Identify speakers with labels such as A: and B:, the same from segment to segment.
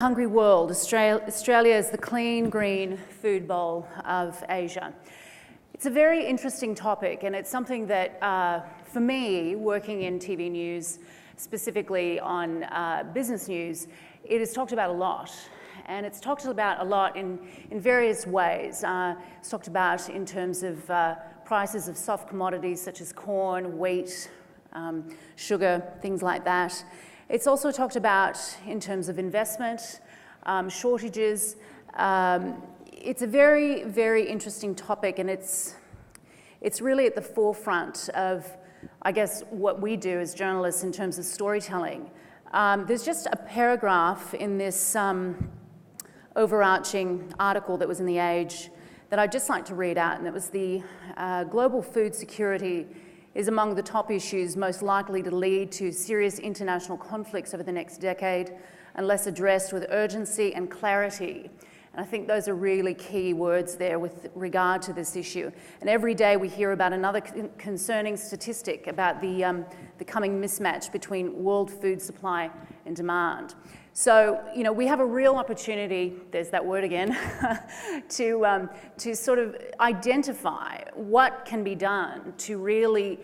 A: Hungry world, Australia is the clean, green food bowl of Asia. It's a very interesting topic, and it's something that, for me, working in TV news, specifically on business news, it is talked about a lot. And it's talked about a lot in various ways. It's talked about in terms of prices of soft commodities such as corn, wheat, sugar, things like that. It's also talked about in terms of investment, shortages. It's a very, very interesting topic, and it's really at the forefront of, I guess, what we do as journalists in terms of storytelling. There's just a paragraph in this overarching article that was in The Age that I'd just like to read out, and it was the global food security is among the top issues most likely to lead to serious international conflicts over the next decade unless addressed with urgency and clarity. And I think those are really key words there with regard to this issue. And every day we hear about another concerning statistic about the coming mismatch between world food supply and demand. So, you know, we have a real opportunity, there's that word again, to sort of identify what can be done to really,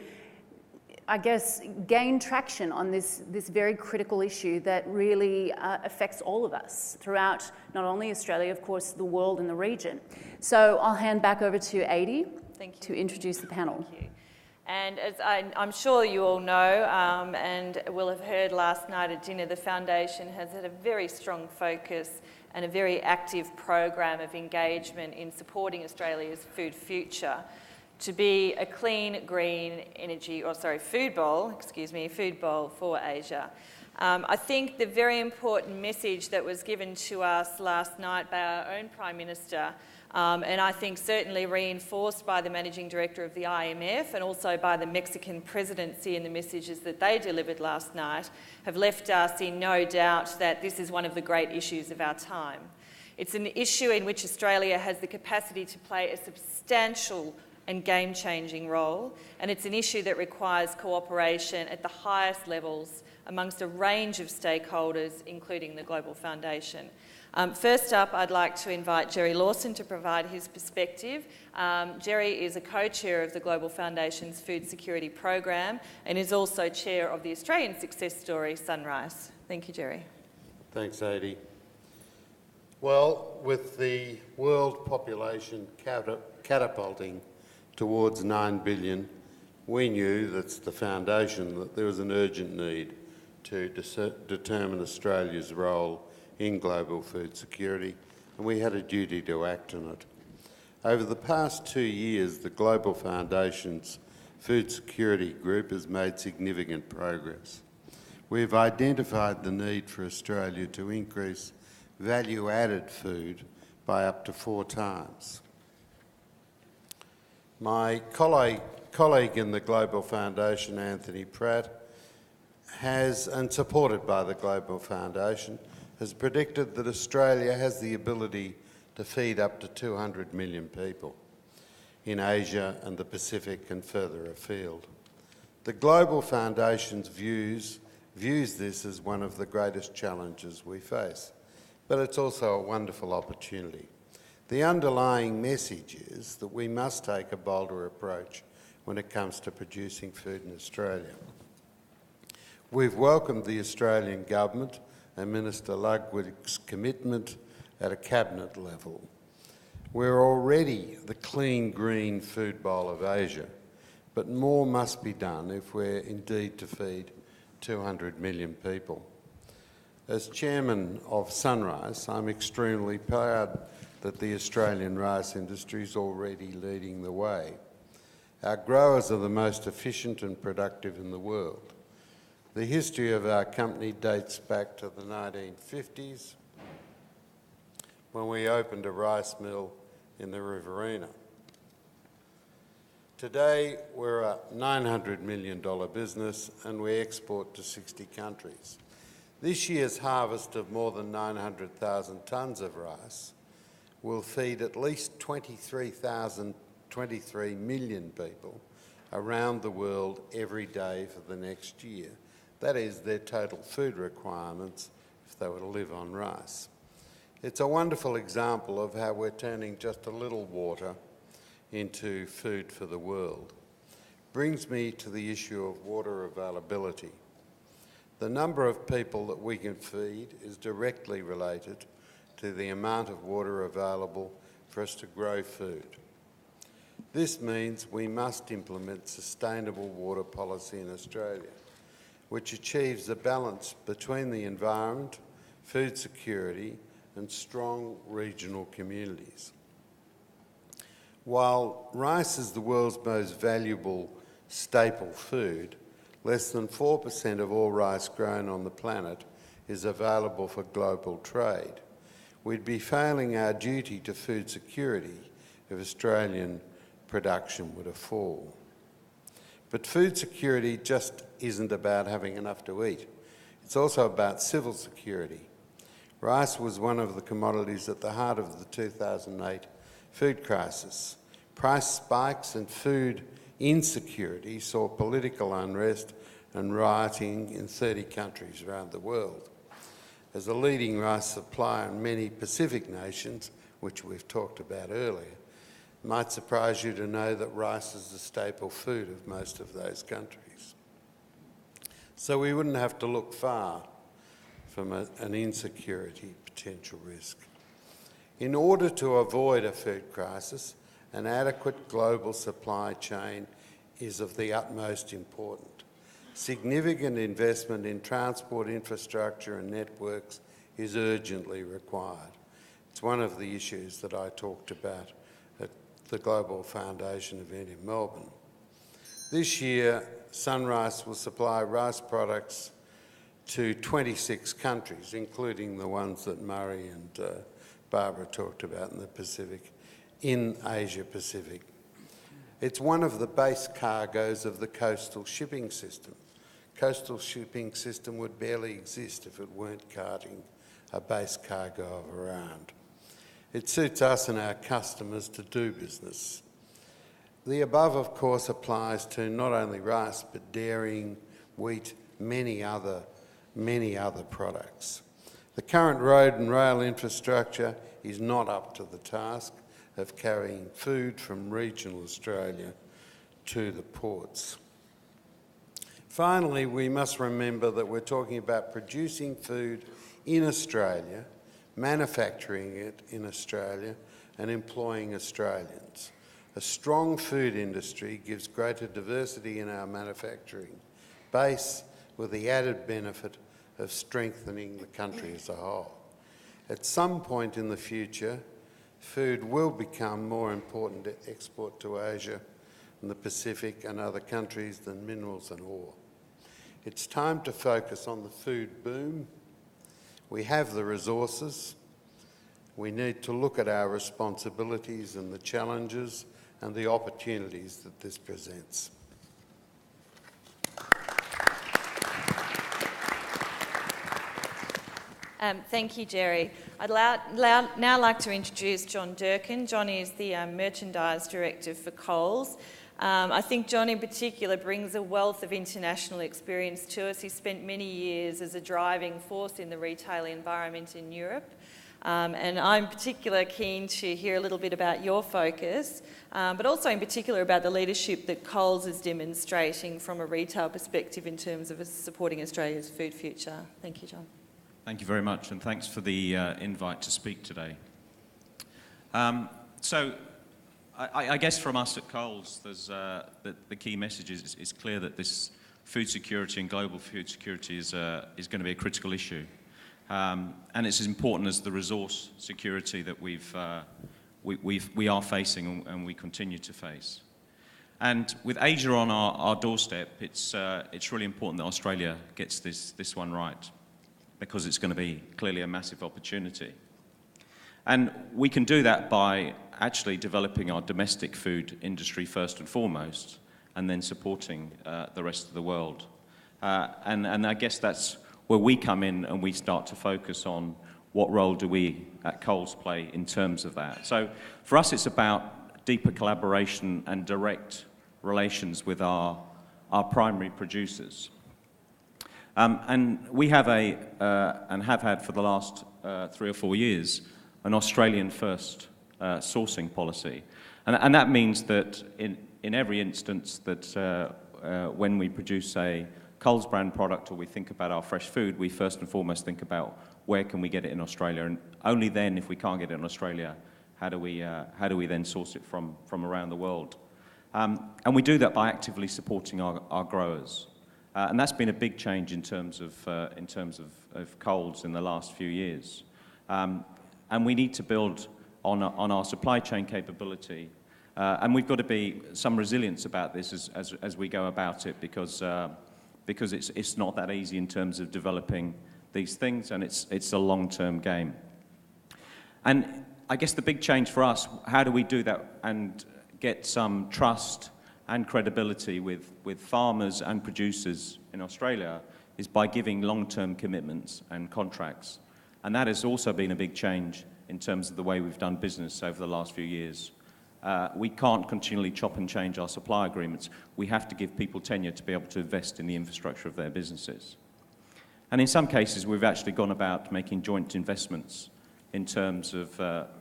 A: I guess, gain traction on this very critical issue that really affects all of us throughout not only Australia, of course, the world and the region. So I'll hand back over to Adi to introduce the panel.
B: Thank you. And as I'm sure you all know and will have heard last night at dinner, the Foundation has had a very strong focus and a very active program of engagement in supporting Australia's food future to be a clean, green food bowl for Asia. I think the very important message that was given to us last night by our own Prime Minister, and I think certainly reinforced by the Managing Director of the IMF and also by the Mexican presidency and the messages that they delivered last night, have left us in no doubt that this is one of the great issues of our time. It's an issue in which Australia has the capacity to play a substantial and game-changing role, and it's an issue that requires cooperation at the highest levels amongst a range of stakeholders, including the Global Foundation. First up, I'd like to invite Gerry Lawson to provide his perspective. Gerry is a co-chair of the Global Foundation's Food Security Program and is also chair of the Australian success story, Sunrice. Thank you, Gerry.
C: Thanks, Adi. Well, with the world population catapulting towards 9 billion, we knew, that's the Foundation, that there was an urgent need to determine Australia's role in global food security, and we had a duty to act on it. Over the past 2 years, the Global Foundation's Food Security Group has made significant progress. We've identified the need for Australia to increase value-added food by up to 4 times. My colleague in the Global Foundation, Anthony Pratt, and supported by the Global Foundation, has predicted that Australia has the ability to feed up to 200 million people in Asia and the Pacific and further afield. The Global Foundation's views this as one of the greatest challenges we face, but it's also a wonderful opportunity. The underlying message is that we must take a bolder approach when it comes to producing food in Australia. We've welcomed the Australian Government and Minister Ludwig's commitment at a cabinet level. We're already the clean, green food bowl of Asia, but more must be done if we're indeed to feed 200 million people. As chairman of Sunrice, I'm extremely proud that the Australian rice industry is already leading the way. Our growers are the most efficient and productive in the world. The history of our company dates back to the 1950s when we opened a rice mill in the Riverina. Today, we're a $900 million business and we export to 60 countries. This year's harvest of more than 900,000 tonnes of rice will feed at least 23 million people around the world every day for the next year. That is their total food requirements if they were to live on rice. It's a wonderful example of how we're turning just a little water into food for the world. Brings me to the issue of water availability. The number of people that we can feed is directly related to the amount of water available for us to grow food. This means we must implement sustainable water policy in Australia, which achieves a balance between the environment, food security, and strong regional communities. While rice is the world's most valuable staple food, less than 4% of all rice grown on the planet is available for global trade. We'd be failing our duty to food security if Australian production were to fall. But food security just isn't about having enough to eat. It's also about civil security. Rice was one of the commodities at the heart of the 2008 food crisis. Price spikes and food insecurity saw political unrest and rioting in 30 countries around the world. As a leading rice supplier in many Pacific nations, which we've talked about earlier, it might surprise you to know that rice is the staple food of most of those countries. So we wouldn't have to look far from an insecurity potential risk. In order to avoid a food crisis, an adequate global supply chain is of the utmost importance. Significant investment in transport infrastructure and networks is urgently required. It's one of the issues that I talked about at the Global Foundation event in Melbourne. This year, Sunrice will supply rice products to 26 countries, including the ones that Murray and Barbara talked about in the Pacific, in Asia Pacific. It's one of the base cargoes of the coastal shipping system. Coastal shipping system would barely exist if it weren't carting a base cargo of around. It suits us and our customers to do business. The above, of course, applies to not only rice, but dairying, wheat, many other products. The current road and rail infrastructure is not up to the task of carrying food from regional Australia to the ports. Finally, we must remember that we're talking about producing food in Australia, manufacturing it in Australia, and employing Australians. A strong food industry gives greater diversity in our manufacturing base, with the added benefit of strengthening the country as a whole. At some point in the future, food will become more important to export to Asia and the Pacific and other countries than minerals and ore. It's time to focus on the food boom. We have the resources. We need to look at our responsibilities and the challenges and the opportunities that this presents.
B: Thank you, Gerry. I'd now like to introduce John Durkin. John is the Merchandise Director for Coles. I think John in particular brings a wealth of international experience to us. He spent many years as a driving force in the retail environment in Europe. And I'm particularly keen to hear a little bit about your focus, but also in particular about the leadership that Coles is demonstrating from a retail perspective in terms of supporting Australia's food future. Thank you, John.
D: Thank you very much, and thanks for the invite to speak today. I guess from us at Coles, there's the key message is it's clear that this food security and global food security is going to be a critical issue, and it's as important as the resource security that we are facing and we continue to face. And with Asia on our doorstep, it's really important that Australia gets this one right, because it's going to be clearly a massive opportunity. And we can do that by actually developing our domestic food industry first and foremost, and then supporting the rest of the world. And I guess that's where we come in and we start to focus on what role do we at Coles play in terms of that. So for us, it's about deeper collaboration and direct relations with our primary producers. And we have and have had for the last 3 or 4 years, an Australian first sourcing policy. And that means that in every instance that when we produce a Coles brand product or we think about our fresh food, we first and foremost think about where can we get it in Australia, and only then, if we can't get it in Australia, how do we then source it from around the world? And we do that by actively supporting our growers. And that's been a big change in terms of Coles in the last few years. And we need to build on our supply chain capability. And we've got to be some resilience about this as we go about it, because it's not that easy in terms of developing these things, and it's a long-term game. And I guess the big change for us, how do we do that and get some trust and credibility with farmers and producers in Australia, is by giving long-term commitments and contracts. And that has also been a big change in terms of the way we've done business over the last few years. We can't continually chop and change our supply agreements. We have to give people tenure to be able to invest in the infrastructure of their businesses. And in some cases, we've actually gone about making joint investments in terms of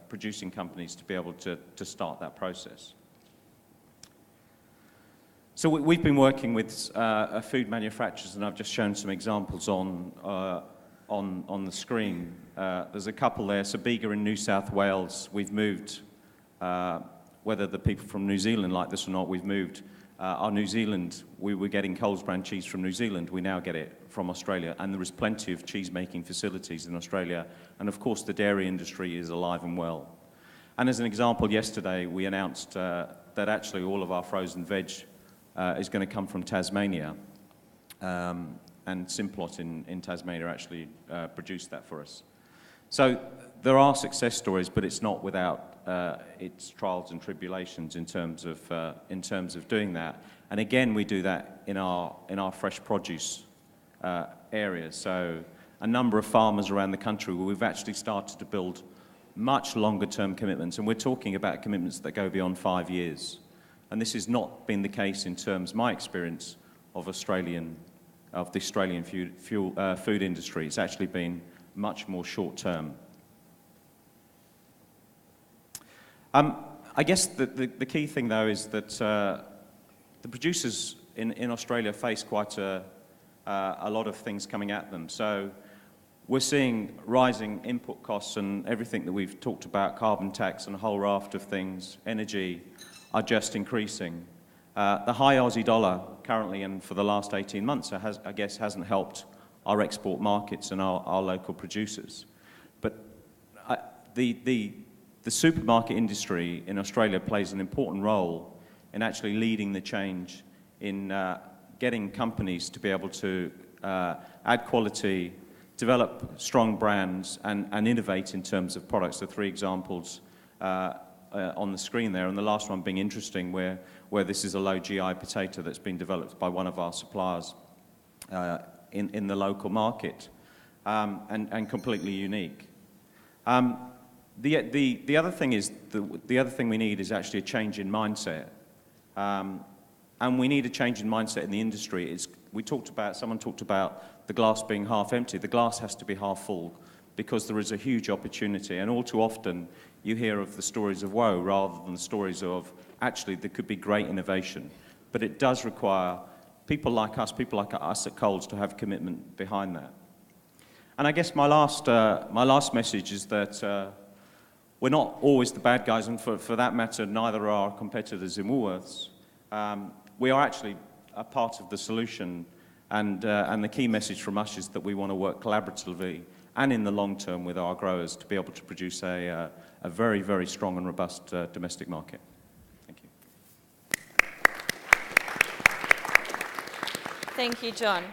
D: producing companies to be able to start that process. So we've been working with food manufacturers, and I've just shown some examples on the screen. There's a couple there. Sabega in New South Wales, we've moved, whether the people from New Zealand like this or not, we've moved our New Zealand, we were getting Coles brand cheese from New Zealand, we now get it from Australia, and there is plenty of cheese making facilities in Australia, and of course the dairy industry is alive and well. And as an example, yesterday we announced that actually all of our frozen veg is going to come from Tasmania, and Simplot in Tasmania actually produced that for us. So there are success stories, but it's not without its trials and tribulations in terms of doing that. And again, we do that in our fresh produce area. So a number of farmers around the country where we've actually started to build much longer term commitments, and we're talking about commitments that go beyond 5 years. And this has not been the case in terms, my experience, of the Australian food industry. It's actually been much more short term. I guess the key thing, though, is that the producers in Australia face quite a lot of things coming at them. So we're seeing rising input costs, and everything that we've talked about, carbon tax and a whole raft of things, energy, are just increasing. The high Aussie dollar currently, and for the last 18 months, I guess hasn't helped our export markets and our local producers. But the supermarket industry in Australia plays an important role in actually leading the change in getting companies to be able to add quality, develop strong brands, and innovate in terms of products. The 3 examples on the screen there, and the last one being interesting, where this is a low GI potato that's been developed by one of our suppliers in the local market, and completely unique. The other thing is, the other thing we need is actually a change in mindset. And we need a change in mindset in the industry. Someone talked about the glass being half empty. The glass has to be half full, because there is a huge opportunity. And all too often, you hear of the stories of woe rather than the stories of, actually, there could be great innovation. But it does require people like us at Coles, to have commitment behind that. And I guess my last message is that we're not always the bad guys, and for that matter, neither are our competitors in Woolworths. We are actually a part of the solution, and the key message from us is that we want to work collaboratively and in the long term with our growers to be able to produce a very, very strong and robust domestic market. Thank you.
B: Thank you, John.